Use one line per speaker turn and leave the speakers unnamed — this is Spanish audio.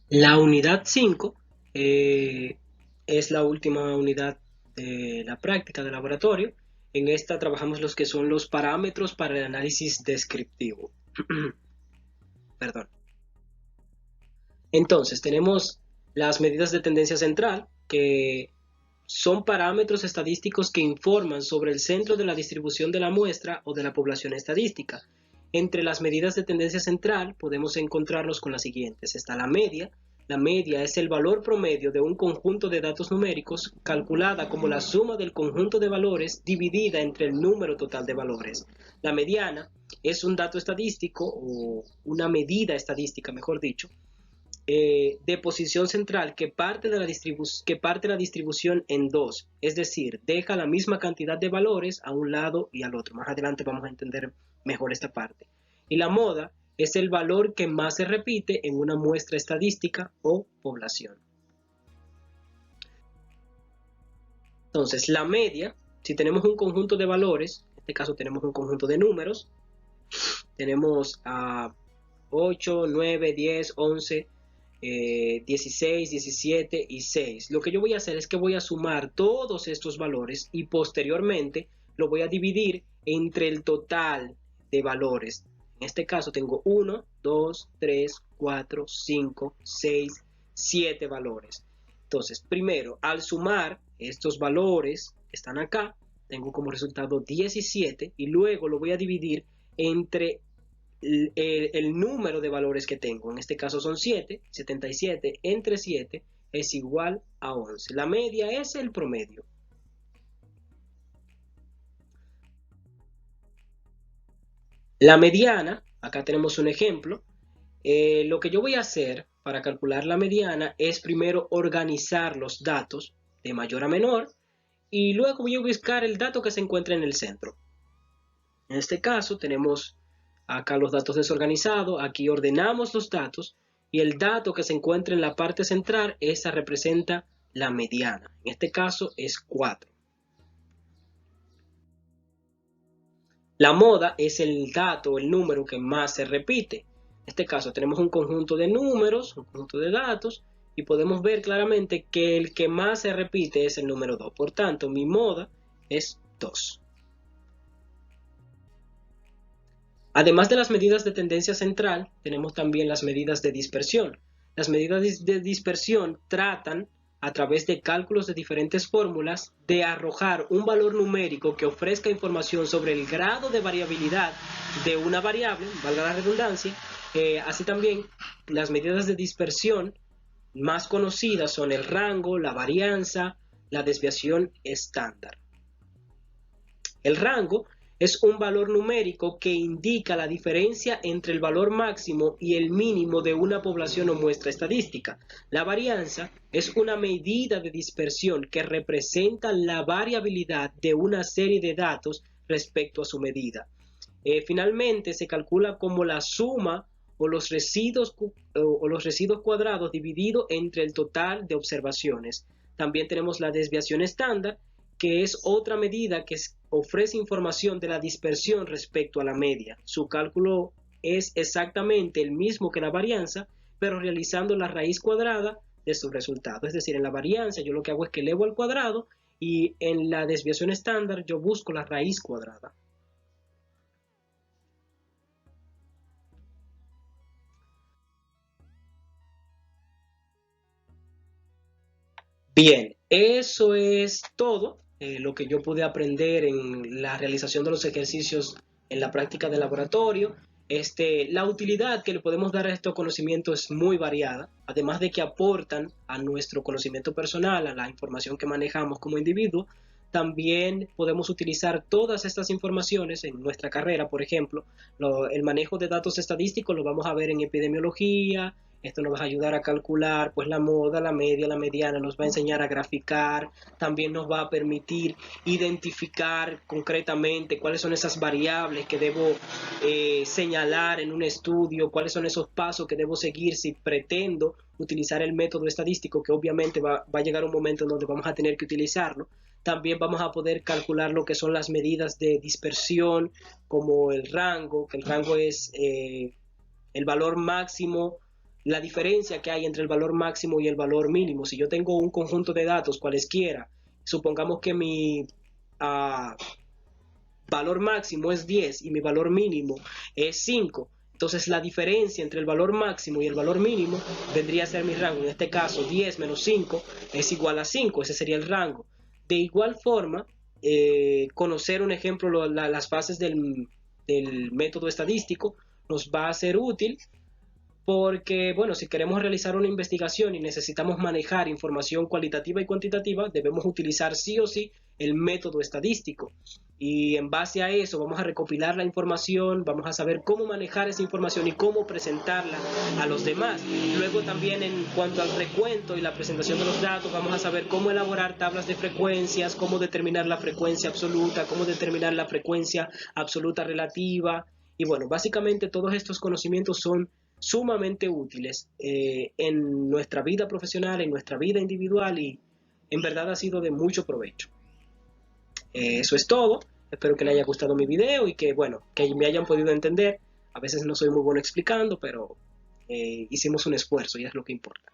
La unidad 5 es la última unidad de la práctica de laboratorio. En esta trabajamos los que son los parámetros para el análisis descriptivo. Perdón. Entonces, tenemos las medidas de tendencia central, que son parámetros estadísticos que informan sobre el centro de la distribución de la muestra o de la población estadística. Entre las medidas de tendencia central podemos encontrarnos con las siguientes. Está la media. La media es el valor promedio de un conjunto de datos numéricos calculada como la suma del conjunto de valores dividida entre el número total de valores. La mediana es un dato estadístico o una medida estadística, mejor dicho, de posición central que parte la distribución en dos, es decir, deja la misma cantidad de valores a un lado y al otro. Más adelante vamos a entender mejor esta parte. Y la moda es el valor que más se repite en una muestra estadística o población. Entonces, la media, si tenemos un conjunto de valores, en este caso tenemos un conjunto de números, tenemos a 8, 9, 10, 11, 16, 17 y 6. Lo que yo voy a hacer es que voy a sumar todos estos valores y posteriormente lo voy a dividir entre el total de valores. En este caso tengo 1, 2, 3, 4, 5, 6, 7 valores. Entonces, primero, al sumar estos valores que están acá, tengo como resultado 17 y luego lo voy a dividir entre el número de valores que tengo. En este caso son 7, 77 entre 7 es igual a 11. La media es el promedio. La mediana, acá tenemos un ejemplo. Lo que yo voy a hacer para calcular la mediana es primero organizar los datos de mayor a menor y luego voy a buscar el dato que se encuentra en el centro. En este caso tenemos acá los datos desorganizados, aquí ordenamos los datos y el dato que se encuentra en la parte central, esa representa la mediana. En este caso es 4. La moda es el dato, el número que más se repite. En este caso tenemos un conjunto de números, un conjunto de datos y podemos ver claramente que el que más se repite es el número 2. Por tanto, mi moda es 2. Además de las medidas de tendencia central, tenemos también las medidas de dispersión. Las medidas de dispersión tratan, a través de cálculos de diferentes fórmulas, de arrojar un valor numérico que ofrezca información sobre el grado de variabilidad de una variable, valga la redundancia. Así también, las medidas de dispersión más conocidas son el rango, la varianza, la desviación estándar. El rango es un valor numérico que indica la diferencia entre el valor máximo y el mínimo de una población o muestra estadística. La varianza es una medida de dispersión que representa la variabilidad de una serie de datos respecto a su medida. Finalmente, se calcula como la suma o los residuos cuadrados dividido entre el total de observaciones. También tenemos la desviación estándar, que es otra medida que ofrece información de la dispersión respecto a la media. Su cálculo es exactamente el mismo que la varianza, pero realizando la raíz cuadrada de su resultado. Es decir, en la varianza yo lo que hago es que elevo al cuadrado y en la desviación estándar yo busco la raíz cuadrada. Bien, eso es todo lo que yo pude aprender en la realización de los ejercicios en la práctica de laboratorio. La utilidad que le podemos dar a estos conocimientos es muy variada, además de que aportan a nuestro conocimiento personal, a la información que manejamos como individuo. También podemos utilizar todas estas informaciones en nuestra carrera. Por ejemplo, el manejo de datos estadísticos lo vamos a ver en epidemiología. Esto nos va a ayudar a calcular pues la moda, la media, la mediana, nos va a enseñar a graficar, también nos va a permitir identificar concretamente cuáles son esas variables que debo señalar en un estudio, cuáles son esos pasos que debo seguir si pretendo utilizar el método estadístico, que obviamente va a llegar un momento en donde vamos a tener que utilizarlo. También vamos a poder calcular lo que son las medidas de dispersión, como el rango, que el rango es el valor máximo, la diferencia que hay entre el valor máximo y el valor mínimo. Si yo tengo un conjunto de datos cualesquiera, supongamos que mi valor máximo es 10 y mi valor mínimo es 5. Entonces la diferencia entre el valor máximo y el valor mínimo vendría a ser mi rango. En este caso 10 menos 5 es igual a 5, ese sería el rango. De igual forma, conocer un ejemplo, las bases del método estadístico nos va a ser útil porque, bueno, si queremos realizar una investigación y necesitamos manejar información cualitativa y cuantitativa, debemos utilizar sí o sí el método estadístico. Y en base a eso vamos a recopilar la información, vamos a saber cómo manejar esa información y cómo presentarla a los demás. Luego también en cuanto al recuento y la presentación de los datos, vamos a saber cómo elaborar tablas de frecuencias, cómo determinar la frecuencia absoluta, cómo determinar la frecuencia absoluta relativa. Y bueno, básicamente todos estos conocimientos son sumamente útiles en nuestra vida profesional, en nuestra vida individual y en verdad ha sido de mucho provecho. Eso es todo. Espero que les haya gustado mi video y que, bueno, que me hayan podido entender. A veces no soy muy bueno explicando, pero hicimos un esfuerzo y es lo que importa.